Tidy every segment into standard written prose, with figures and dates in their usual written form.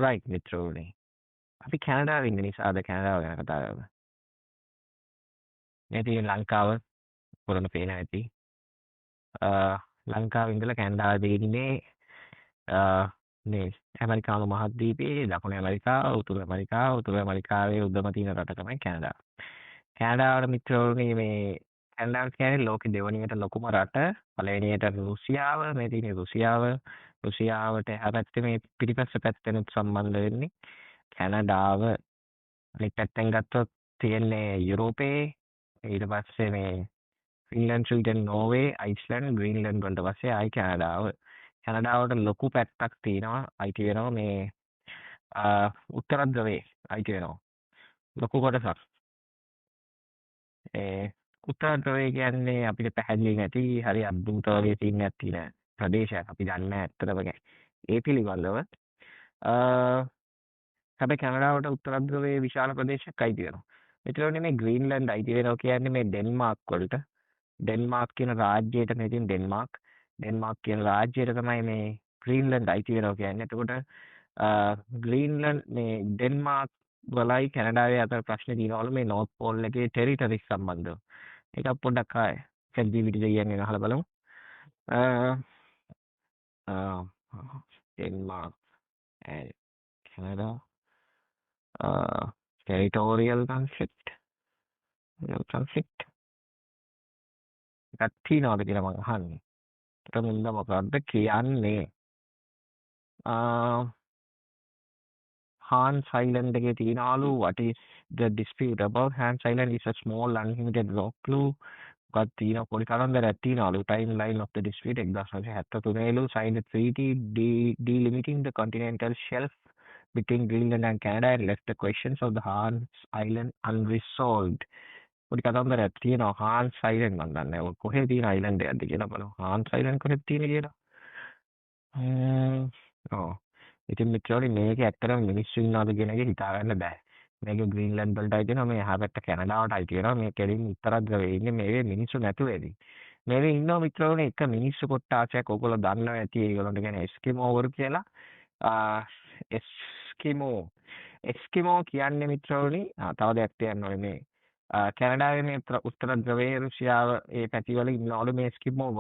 Right මිත්‍රෝනේ. අපි කැනඩාවේ ඉන්න නිසාද කැනඩාව ගැන කතා කරමු. මේ තියෙන ලංකාව පුරන පේන ඇති. ලංකාවේ ඉඳලා කැනඩාවේ ඉන්නේ මේ ඇමරිකානු මහද්වීපයේ දකුණු ඇමරිකාව, උතුරු ඇමරිකාවේ උඩම තියෙන රට තමයි කැනඩාව. කැනඩාවට මිත්‍රෝනේ මේ කැනඩාව කියන්නේ ලෝකේ දෙවනියට ලොකුම රට. පළවෙනියට රුසියාව, මේ තියෙන රුසියාවට එහා පැත්තේ මේ පිටිපස්ස පැත්තෙනුත් සම්බන්ධ වෙන්නේ කැනඩාව. අනිත් පැත්තෙන් ගත්තොත් තියෙන්නේ යුරෝපයේ. ඊට පස්සේ මේ ෆින්ලන්ඩ්, ස්වීඩන්, නෝර්වේ, අයිස්ලන්ඩ්, ග්‍රීන්ලන්ඩ් වලට පස්සේ ආයි කැනඩාව. කැනඩාවට ලොකු පැත්තක් තියෙනවා අයිති වෙනවා මේ උත්තර ධ්‍රවයේ අයිති වෙනවා. ලොකු කොටසක්. ඒ උත්තර ධ්‍රවය කියන්නේ අපිට පැහැදිලි නැති හරි අද්භූත වගේ සීනයක් තියෙන ප්‍රදේශයක්. අපි දන්නේ නැහැ ඇත්තටම ඒ පිළිබඳව. හැබැයි කැනඩාවට උත්තර ධ්‍රවයේ විශාල ප්‍රදේශයක් අයිති වෙනවා. ඒතරෝනේ මේ ග්‍රීන්ලන්ඩ් අයිති වෙනවා කියන්නේ මේ ඩෙන්මාර්ක් වලට. ඩෙන්මාර්ක් කියන රාජ්‍යයට මේ තියෙන ඩෙන්මාර්ක් කියන රාජ්‍යයට තමයි මේ ග්‍රීන්ලන්ඩ් අයිති වෙනවා කියන්නේ. එතකොට ග්‍රීන්ලන්ඩ් මේ ඩෙන්මාර්ක් වලයි කැනඩාවේ අතර ප්‍රශ්නේ තියෙනවලු මේ නෝත් පෝල් එකේ ටෙරිටරිස් සම්බන්ධව. ඒක පොඩ්ඩක් ආයේ ChatGPT කියන්නේ අහලා බලමු. Denmark and Canada territorial conflict එකක් තියෙනවද කියලා මම අහන්නේ. ඒකට මුන්ද මොකක්ද කියන්නේ? Hans Island එකේ තියෙනවලු what is the dispute about? Hans Island is a small uninhabited rock clue. මොකක්ද තියෙන පොඩි කතන්දරයක් තියෙනවලු. Timeline of the dispute 1973 signed a treaty delimiting the continental shelf between Greenland and Canada and left the questions of the Hans Island unresolved. පොඩි කතන්දරයක් තියෙනවා Hans Island මන් දන්නේ නැහැ. කොහෙද තියෙන island එකක්ද කියලා බලමු. Hans Island කොහෙද තියෙන කියලා. ඔව්. ඉතින් මෙච්චරේ මේක ඇත්තටම මිනිස්සු ඉන්නවද කියන එක හිතා ගන්න බෑ. මේක ග්‍රීන්ලන්ඩ් වලටයි තියෙනවා, මේ එහා පැත්ත කැනඩාවටයි තියෙනවා, මේ කෙලින් උත්තර ධ්‍රවයේ ඉන්නේ මේ මිනිස්සු නැතුව ඇති. මේ ඉන්නවා මිත්‍රවරුනි එක මිනිස්සු කොට්ටාසයක් ඔයගොල්ලෝ දන්නවා ඇති ඒගොල්ලන්ට කියන්නේ එස්කිමෝවරු කියලා. එස්කිමෝ කියන්නේ මිත්‍රවරුනි තව දෙයක් කියන්න ඕනේ මේ කැනඩාවේ මේ උත්තර ධ්‍රවයේ රුසියාව ඒ පැතිවල ඉන්නවලු මේ එස්කිමෝ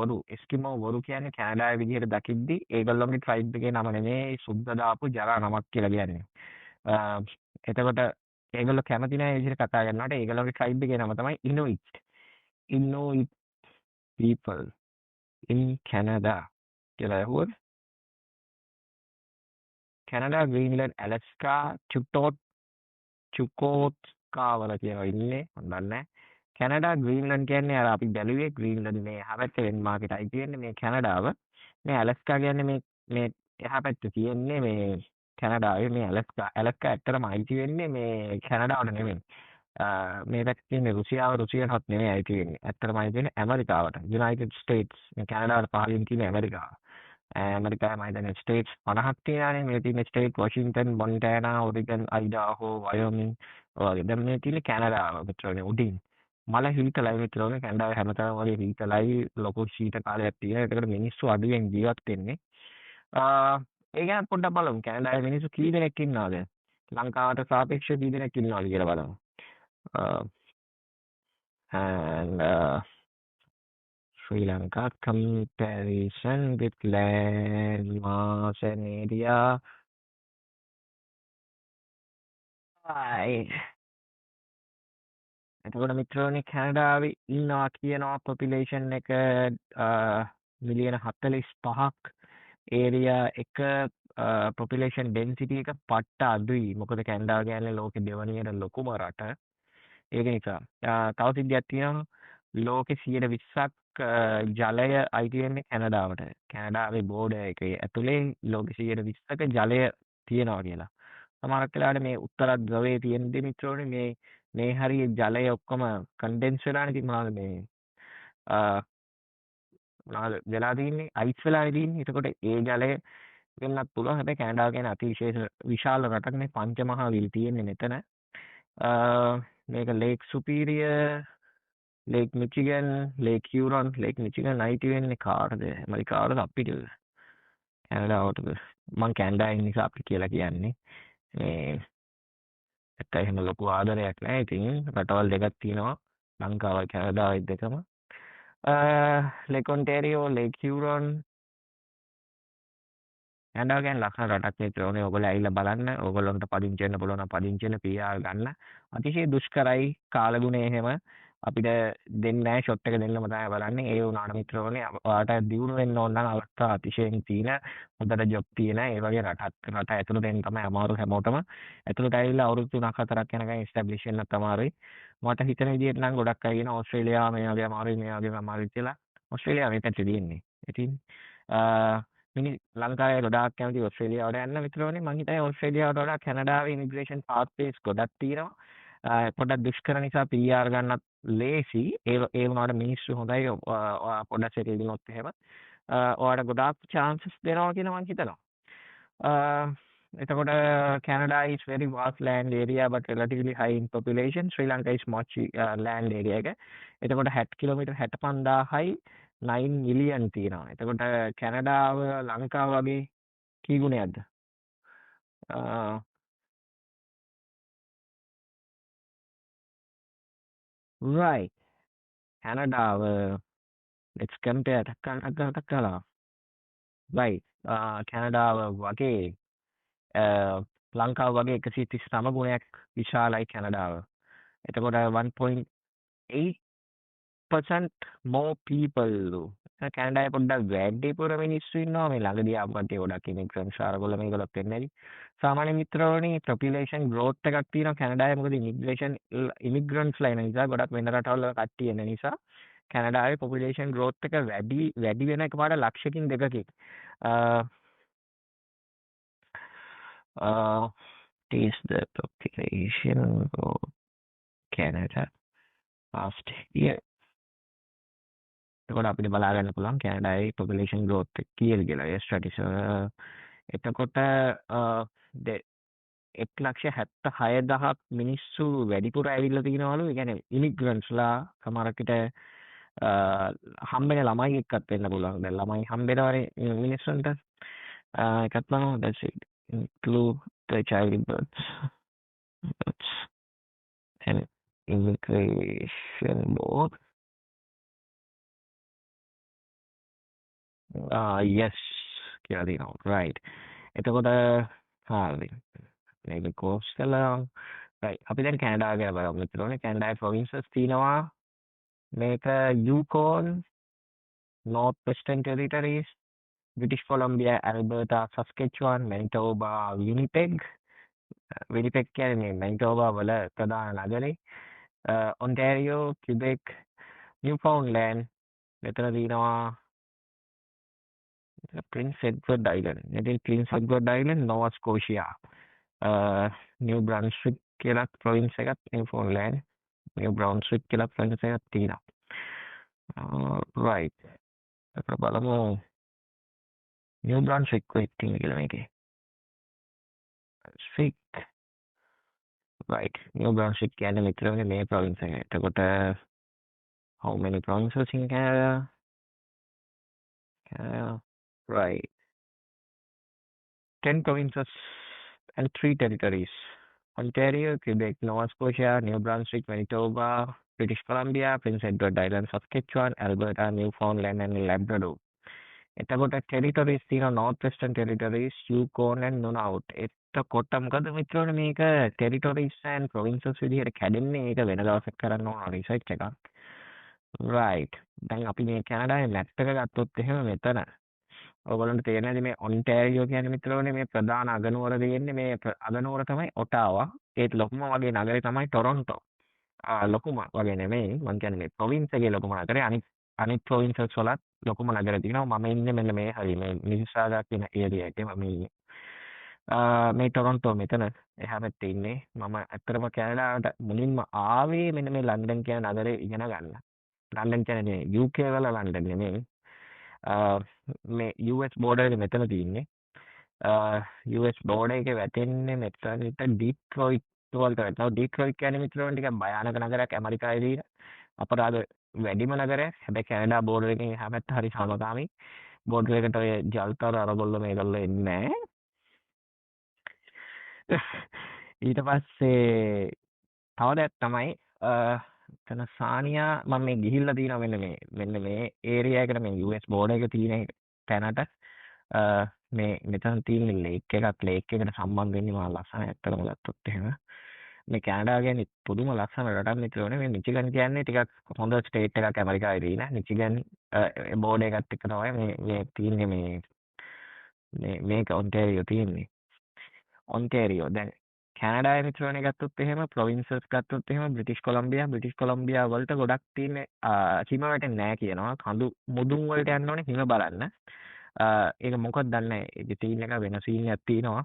වරු කියන්නේ කැනඩාවේ විදිහට දකිද්දි ඒගොල්ලෝගේ ට්‍රයිබ් එකේ නම නෙමෙයි සුද්ද දාපු ජරා නමක් කියලා කියන්නේ. එතකොට ඒගොල්ලෝ කැමති නැහැ මේ විදිහට කතා කරනකොට ඒගොල්ලෝගේ ට්‍රයිබ් එකේ නම තමයි ඉනුයිට් people in Canada කියලා ඇහුවොත් කැනඩා, ග්‍රීන්ලන්ඩ්, ඇලස්කා, චුකෝත්කා වල කියනවා ඉන්නේ මම දන්නේ නැහැ. කැනඩා ග්‍රීන්ලන්ඩ් කියන්නේ අර අපි බැලුවේ ග්‍රීන්ලන්ඩ් මේ එහා පැත්තේ ඩෙන්මාර්ක්ට අයිති වෙන්නේ මේ කැනඩාව. මේ ඇලස්කා කියන්නේ මේ එහා පැත්තේ තියෙන්නේ මේ කැනඩාවේ මේ ඇලස්කා ඇත්තටම අයිති වෙන්නේ මේ කැනඩාවට නෙමෙයි. මේ පැත්තේ තියෙන රුසියාවට නෙමෙයි අයිති වෙන්නේ. ඇත්තටම අයිති වෙන්නේ ඇමරිකාවට. United States. මේ කැනඩාවට පහළින් තියෙන ඇමරිකාව. ඇමරිකාවේ මම හිතන්නේ ස්ටේට්ස් 50ක් තියෙනවානේ. මේ තියෙන ස්ටේට් වොෂින්ටන්, මොන්ටෑනා, ඔරිගන්, අයිඩාහෝ, වයෝමින් වගේ. දැන් මේ තියෙන්නේ කැනඩාව මිත්‍රවරුනි උඩින්. මල හිතලයි මිත්‍රවරුනි කැනඩාවේ හැමතැනම වගේ හිතලයි ලොකු ශීත කාලයක් තියෙනවා. ඒකට මිනිස්සු අඩුවෙන් ජීවත් වෙන්නේ. ඒ ගැන පොඩ්ඩක් බලමු. කැනඩාවේ මිනිස්සු කී දෙනෙක් ඉන්නවද? ලංකාවට සාපේක්ෂව කී දෙනෙක් ඉන්නවද කියලා බලමු. And Sri Lanka comparison with land mass and area. එතකොට මිත්‍රෝනි කැනඩාවේ ඉන්නවා කියනවා පොපියුලේෂන් එක මිලියන 45ක් ඒරියා එක පොපියුලේෂන් ඩෙන්සිටි එක පට්ට අඩුයි. මොකද කැනඩාව කියන්නේ ලෝකේ දෙවනියට ලොකුම රට. ඒක නිසා තව සිද්ධියක් තියෙනවා ලෝකේ 120ක් ජලය අයිති වෙන්නේ කැනඩාවට. කැනඩාවේ බෝඩර් එකේ ඇතුලේ ලෝකේ 120ක ජලය තියෙනවා කියලා. සමහරක් වෙලාවට මේ උත්තර ධ්‍රවයේ තියෙන මිත්‍රෝනේ මේ හරිය ජලය ඔක්කොම කන්ඩෙන්ස් වෙලානේ ඉතින් මොනවද වෙලා තියෙන්නේ අයිස් වෙලානේ තියෙන්නේ. එතකොට ඒ ජලය වෙන්නත් පුළුවන්. හැබැයි කැනඩාව කියන්නේ අතිශය විශාල රටක් නේ. පංචමහා විල් තියෙන්නේ මෙතන. මේක Lake Superior, Lake Michigan, Lake Huron, Lake Michigan අයිති වෙන්නේ කාටද? ඇමරිකාවටද අපිටද? කැනඩාවටද මං කැනඩාව ඉන්න නිසා අපි කියලා කියන්නේ මේ ඇත්ත එහෙම ලොකු ආදරයක් නැහැ. ඉතින් රටවල් දෙකක් තියෙනවා ලංකාවයි කැනඩාවයි දෙකම. ලේක් ඔන්ටේරියෝ, ලේක් හියුරන්, කැනඩාව කියන්නේ ලස්සන රටක් මිත්‍රෝනේ. ඔයගොල්ලෝ ඇවිල්ලා බලන්න. ඔයගොල්ලන්ට පදිංචි වෙන්න පුළුවන් නම් පදිංචි වෙන්න PR ගන්න. අතිශය දුෂ්කරයි කාලගුණය එහෙම අපිට දෙන්නේ නැහැ. ෂොට් එක දෙන්නම තමයි බලන්නේ. ඒ වුණාට මිත්‍රෝනේ ඔයාලට දියුණු වෙන්න ඕන නම් අවස්ථා අතිශයින් තියෙන හොඳට ජොබ් තියෙන ඒ වගේ රට ඇතුළත එන්න තමයි අමාරු හැමෝටම. ඇතුළට ඇවිල්ලා අවුරුදු 3-4ක් යනකම් එස්ටැබ්ලිෂ් වෙන්නත් අමාරුයි. මට හිතන විදිහට නම් ගොඩක් අය කියන ඕස්ට්‍රේලියාව මේ වගේ අමාරුයි මේ වගේ අමාරුයි කියලා. ඕස්ට්‍රේලියාව මේ පැත්තේ තියෙන්නේ. ඉතින් ලංකාවේ ගොඩාක් කැමති ඕස්ට්‍රේලියාවට යන්න මිත්‍රෝනේ. මං හිතන්නේ ඕස්ට්‍රේලියාවට වඩා කැනඩාවේ ඉමිග්‍රේෂන් පාත්වේස් ගොඩක් තියෙනවා. පොඩක් දුෂ්කර නිසා PR ගන්නත් ලේසි. ඒ වුණාට මිනිස්සු හොඳයි. පොඩක් සෙටල් වුණොත් එහෙම ඔයාලට ගොඩාක් chances දෙනවා කියලා මං හිතනවා. එතකොට Canada is very vast land area but relatively high in population. Sri Lanka is much land area එක. එතකොට 60 කිලෝමීටර් 65000යි 9 මිලියන් තියෙනවා. එතකොට කැනඩාව ලංකාව වගේ කී ගුණයක්ද? right. කැනඩාව let's compare කලා. right. කැනඩාව වගේ ලංකාව වගේ 139 ගුණයක් විශාලයි කැනඩාව. එතකොට 1.8% more people. කැනඩාවේ පොඩ්ඩක් වැඩිපුර මිනිස්සු ඉන්නවා. මේ ළඟදී ආපු කට්ටිය ගොඩක් ඉමිග්‍රන්ට්ස් ආරගොල්ල මේගොල්ලොත් වෙන්නේ නැති. සාමාන්‍ය මිත්‍රවරුනි පොපියුලේෂන් growth එකක් තියෙනවා කැනඩාවේ. මොකද ඉමිග්‍රන්ට්ස්ලා එන නිසා ගොඩක් වෙන රටවල් වල කට්ටිය එන නිසා කැනඩාවේ පොපියුලේෂන් growth එක වැඩි වෙන එකපාරට ලක්ෂකින් දෙකකින්. is the population of Canada last year. එතකොට අපිට බලා ගන්න පුළුවන් කැනඩාවේ population growth එක කීයද කියලා. ඒ ස්ටැටිස් එතකොට 1,76,000ක් මිනිස්සු වැඩිපුර ඇවිල්ලා තිනවලු. ඒ කියන්නේ ඉමිග්‍රන්ට්ස්ලා සමහරකට හම්බෙන ළමයි එක්කත් වෙන්න පුළුවන්. දැන් ළමයි හම්බෙනවනේ මිනිස්සුන්ට. එකක් බලමු. that's it. Include the child births and immigration board. yes කියලා තියෙනවා. right. එතකොට හරි. මේක කෝස් කළා. right. අපි දැන් කැනඩාව ගැන බලමු මිත්‍රෝනේ. කැනඩාවේ ප්‍රොවින්සස් තියෙනවා. මේක Yukon, North Western Territories, British Columbia, Alberta, Saskatchewan, Manitoba, Winnipeg. Winnipeg කියන්නේ Manitoba වල ප්‍රධාන නගරේ. Ontario, Quebec, Newfoundland, මෙතන තියෙනවා Prince Edward Island. ඉතින් Prince Edward Island, Nova Scotia. New Brunswick කියලා province එකක් Newfoundland. New Brunswick කියලා province එකක් තියෙනවා. right. අපිට බලමු New Brunswick කොහෙද තියෙන්නේ කියලා මේකේ. Brunswick. right. New Brunswick කියන්නේ මිත්‍රවරුනි මේ province එක. එතකොට how many provinces in Canada? Right. 10 provinces and 3 territories. Ontario, Quebec, Nova Scotia, New Brunswick, Manitoba, British Columbia, Prince Edward Island, Saskatchewan, Alberta, Newfoundland and Labrador. එතකොට territories තියෙනවා North Western Territories, Yukon and Nunavut. එතකොට මොකද මිත්‍රවරුනි මේක territories and provinces විදිහට කැඩෙන්නේ. ඒක වෙන දවසක් කරන්න ඕන රිසර්ච් එකක්. right. දැන් අපි මේ කැනඩාවේ මැප් එක ගත්තොත් එහෙම මෙතන ඔයගොල්ලන්ට තේරෙන්නේ මේ ඔන්ටෑරියෝ කියන්නේ මිත්‍රවරුනි මේ ප්‍රධාන අගනුවර තියෙන්නේ මේ අගනුවර තමයි ඔටාවා. ඒත් ලොකුම වගේ නගරේ තමයි ටොරොන්ටෝ. ලොකුම වගේ නෙමෙයි මං කියන්නේ මේ ප්‍රොවින්ස් එකේ ලොකුම නගරේ. අනිත් ප්‍රොවින්සස් වලත් ලොකුම නගර තියෙනවා. මම ඉන්නේ මෙන්න මේ හරි මේ මිසිසාගා කියන ඒරියා එකේ මම ඉන්නේ. මේ ටොරොන්ටෝ මෙතන එහා පැත්තේ ඉන්නේ. මම ඇත්තටම කැනඩාවට මුලින්ම ආවේ මෙන්න මේ ලන්ඩන් කියන නගරේ ඉගෙන ගන්න. ලන්ඩන් කියන්නේ UK වල ලන්ඩන් නෙමෙයි. මේ US බෝඩර් එක මෙතන තියෙන්නේ. US බෝඩර් එකේ වැටෙන්නේ මෙතනට ඩීට්‍රොයිට් වලට වැටෙනවා. ඩීට්‍රොයිට් කියන්නේ මිත්‍රවරුනි ටිකක් භයානක නගරයක් ඇමරිකාවේ තියෙන. අපරාධ වැඩිම නගරයක්. හැබැයි කැනඩා බෝඩර් එකෙන් එහා පැත්ත හරි සමකාමී. බෝඩර් එකට ඔය ජල්තර අරගොල්ලෝ මේගොල්ලෝ එන්නේ නැහැ. ඊට පස්සේ තව දෙයක් තමයි එතන සානියා මම මේ ගිහිල්ලා තියෙනවා මෙන්න මේ ඒරියා එකට මේ US බෝඩර් එක තියෙන තැනට මේ මෙතන තියෙන ලේක් එකට සම්බන්ධ වෙන්නේ මා ලස්සන ඇත්තටම ගත්තොත් එහෙම මේ කැනඩා කියන්නේ පුදුම ලස්සන රටක් මිත්‍රෝනේ මේ මිචිගන් කියන්නේ ටිකක් හොඳ ස්ටේට් එකක් ඇමරිකාවේ තියෙන මිචිගන් බෝඩර් එකත් එක්ක තමයි මේ තියෙන්නේ මේක ඔන්ටාරියෝ තියෙන්නේ ඔන්ටාරියෝ දැන් කැනඩාවේ මිත්‍රෝනේ ගත්තොත් එහෙම ප්‍රොවින්සස් ගත්තොත් එහෙම බ්‍රිටිෂ් කොලම්බියා වලට ගොඩක් තියෙන හිම වැටෙන්නේ නැහැ කියනවා කඳු මුදුන් වලට යන්න ඕනේ හිම බලන්න ඒක මොකක්ද දන්නේ නැහැ ඒක සීන් එක වෙන සීන් එකක් තියෙනවා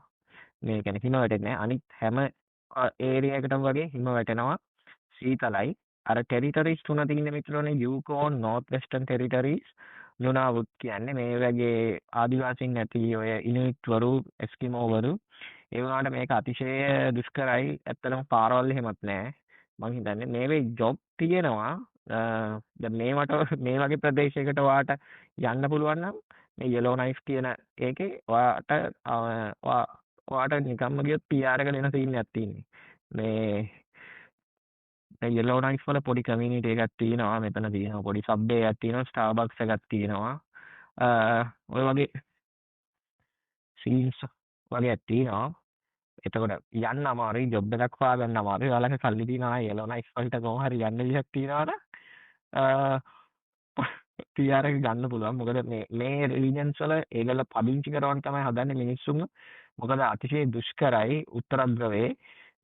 මේ කියන්නේ හිම වැටෙන්නේ නැහැ අනිත් හැම ඒරියා එකටම වගේ හිම වැටෙනවා සීතලයි අර ටෙරිටරිස් තුන තියෙන මිත්‍රෝනේ යූකෝන් නෝර්ත් වෙස්ටර්න් ටෙරිටරිස් නුනාවුත් කියන්නේ මේ වගේ ආදිවාසීන් නැති ඔය ඉනුයිට් වරු එස්කිමෝ වරු ඒ වුණාට මේක අතිශය දුෂ්කරයි ඇත්තටම පාරවල් එහෙමත් නැහැ මං හිතන්නේ මේ වේ ජොබ් තියෙනවා දැන් මේ වගේ ප්‍රදේශයකට ඔයාට යන්න පුළුවන් නම් මේ යෙලෝ නයිෆ් කියන ඒකේ ඔයාට නිකම්ම ගියොත් PR එක දෙන සීන් එකක් තියෙන්නේ මේ යෙලෝ නයිෆ් වල පොඩි කමියුනිටි එකක් තියෙනවා මෙතන තියෙනවා පොඩි සබ් එකක් තියෙනවා ස්ටාර්බක්ස් එකක් තියෙනවා ඔය වගේ සීන්ස් වගේ තියෙනවා එතකොට යන්න අමාරුයි ජොබ් එකක් හොයාගන්න අමාරුයි ඔයාලගේ සල්ලි තියනවා යෙලෝ නයිෆ් වලට කොහොම හරි යන්න විදිහක් තියනවනේ PR එක ගන්න පුළුවන් මොකද මේ රීජන්ස් වල ඒගොල්ලෝ පදිංචි කරවන්න තමයි හදන්නේ මිනිස්සුන්ව මොකද අතිශය දුෂ්කරයි උත්තර ධ්‍රවයේ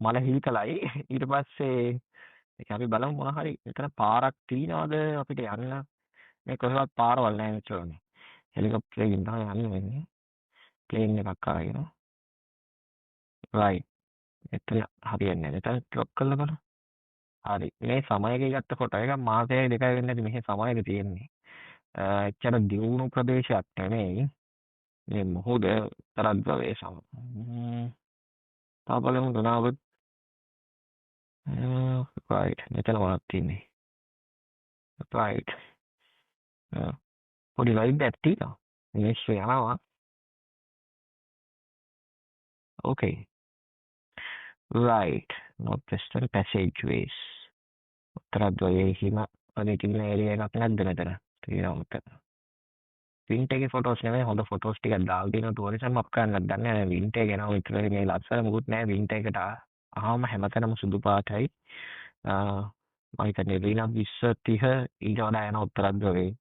මල හිල්කලයි ඊට පස්සේ ඒක අපි බලමු මොන හරි එතන පාරක් තියනවාද අපිට යන්න මේ කොහෙවත් පාරවල් නැහැ මෙතනනේ හෙලිකොප්ටර් එකකින් තමයි යන්න වෙන්නේ ප්ලේන් එකක් ආගෙන රයිට් එතන හරියන්නේ නැහැ එතන ඩ්‍රොප් කරලා බලන්න හරි මේ සමයක ගත්ත ෆොටෝ එක මාසයයි දෙකයි වෙන්නේ නැති මෙහි සමයක තියෙන්නේ එච්චර දියුණු ප්‍රදේශයක් නෙමෙයි මේ මොහොත තරක් ප්‍රදේශම තා බලමු ගනාවත් රයිට් මෙතන මොනවද තියෙන්නේ රයිට් පොඩි වයිබ් එකක් තියෙනවා මිනිස්සු යනවා ඕකේ රයිට් north western passageways උත්තර ද්වයේ හිම වගේ තියෙන ඒරියා එකක් නැද්ද මෙතන තියෙනවා මෙතන වින්ටර් එකේ ෆොටෝස් නෙමෙයි හොඳ ෆොටෝස් ටිකක් දාලා තියෙනවා ටුවරිසම් අප් කරන්නත් දන්නේ නැහැ වින්ටර් එක එනවා විතර මේ ලස්සන මුකුත් නැහැ වින්ටර් එකට ආවම හැමතැනම සුදු පාටයි මම හිතන්නේ රිනා 20 30 ඊට වඩා යන උත්තර ද්‍රවයේ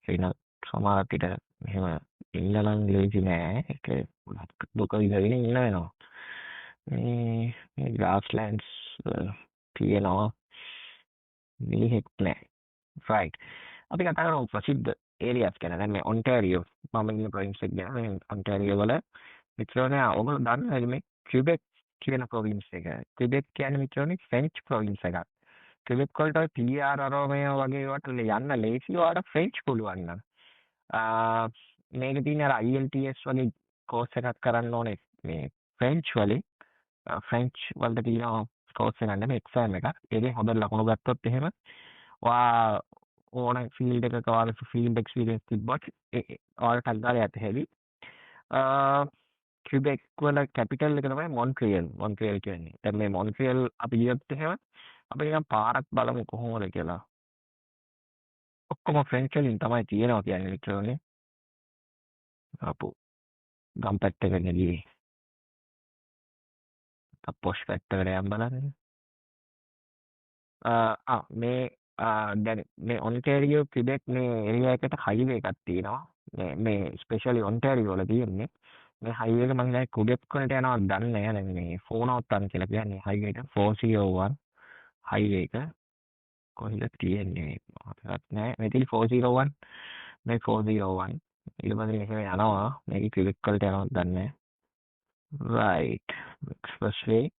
රිනා සමහර පිට මෙහෙම ඉන්න නම් ලේසි නෑ ඒක දුක විඳින්න ඉන්න වෙනවා මේ ග්‍රාස්ලෑන්ඩ්ස් තියෙනවා මිනිහෙක් නෑ රයිට් අපි කතා කරමු ප්‍රසිද්ධ ඒරියාස් ගැන දැන් මේ ඔන්ටාරියෝ මම ඉන්න ප්‍රොවින්ස් එක ගැන මේ ඔන්ටාරියෝ වල මිත්‍රෝනේ ඔයගොල්ලෝ දන්නවද මේ ක්විබෙක් කියන ප්‍රොවින්ස් එක ක්විබෙක් කියන්නේ මිත්‍රෝනේ ෆ්‍රෙන්ච් ප්‍රොවින්ස් එකක් ක්විබෙක් වලට ඔය PR අරෝමේ වගේ ඒවට යන්න ලේසි ඔයාලට ෆ්‍රෙන්ච් පුළුවන් නම් මේක තියෙන අර IELTS වගේ කෝස් එකක් කරන්න ඕනේ මේ ෆ්‍රෙන්ච් වලින් ෆ්‍රෙන්ච් වලට තියෙන කෝස් එකක් නෙමෙයි එක්සෑම් එකක් ඒකේ හොඳ ලකුණු ගත්තොත් එහෙම ඔයා ඕන ෆීල්ඩ් එකක ඔයාලට ෆීල්ඩ් එක්ස්පීරියන්ස් තිබ්බොත් ඔයාලට අග්ගාලේ යත හැකි ක්විබෙක් වල කැපිටල් එක තමයි මොන්ට්‍රියල් කියන්නේ දැන් මේ මොන්ට්‍රියල් අපි ගියොත් එහෙම අපි නිකන් පාරක් බලමු කොහොමද කියලා ඔක්කොම ෆ්‍රෙන්ච් වලින් තමයි තියෙනවා කියන්නේ ලිටරලි අපු ගම් පැත්තකට ගියේ පොෂ් පැත්තකට යම් බලන්න මේ දැන් මේ ඔන්ටාරියෝ ක්විබෙක් මේ ඒරියා එකට හයිවේ එකක් තියෙනවා මේ ස්පෙෂලි ඔන්ටාරියෝ වල තියෙන්නේ මේ හයිවේ එක මම දැන් ක්විබෙක් වලට යනවා දන්නේ නැහැ දැන් මේ ෆෝනවත්තන් කියලා කියන්නේ හයිවේ එක 401 හයිවේ එක කොහෙද තියෙන්නේ මතකත් නැහැ මේ තියෙන්නේ 401 මේ 401 ඊට පස්සේ මේක යනවා මේක ක්විබෙක් වලට යනවා දන්නේ නැහැ රයිට් එක්ස්ප්‍රස්වේ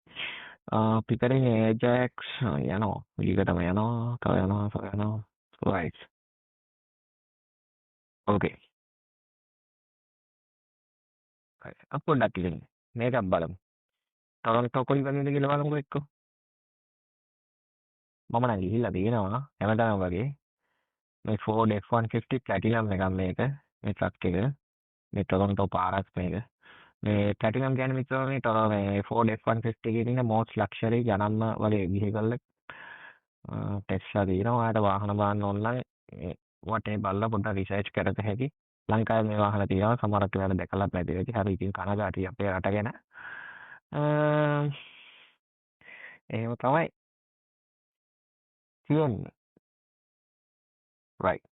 පිකරින් ඒජැක්ස් යනවා ඊකටම යනවා තව යනවා රයිට් ඕකේ අපි පොඩ්ඩක් ඉතින් මේකක් බලමු ටොරන්ටෝ කොයි වගේද කියලා බලමුකෝ එක්ක මම නම් ගිහිල්ලා තියෙනවා හැමදාම වගේ මේ Ford F-150 Platinum එකක් මේක මේ ට්‍රක් එක. මේ ටොරොන්ටෝ පාරක් මේක. මේ ප්ලැටිනම් කියන්නේ මිත්‍රෝ මේ මේ Ford F-150 එකේ තියෙන most luxury ගණන්ම වගේ vehicle එක. ටෙස්ලා තියෙනවා. ඔයාලට වාහන බලන්න ඕන නම් මේ වටේ බලලා පොඩ්ඩක් රිසර්ච් කරත හැකි. ලංකාවේ මේ වාහන තියෙනවා. සමහරක් වෙලාවට දැකලත් නැති වෙති. හරි ඉතින් කනගාටුයි අපේ රට ගැන. එහෙම තමයි තියෙන්නේ. right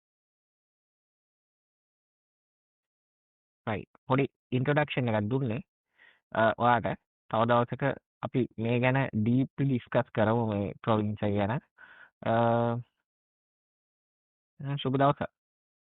right. පොඩි ඉන්ට්‍රොඩක්ෂන් එකක් දුන්නේ ඔයාට. තව දවසක අපි මේ ගැන ඩීප්ලි ඩිස්කස් කරමු මේ ප්‍රොවින්ස් එක ගැන. සුබ දවසක්.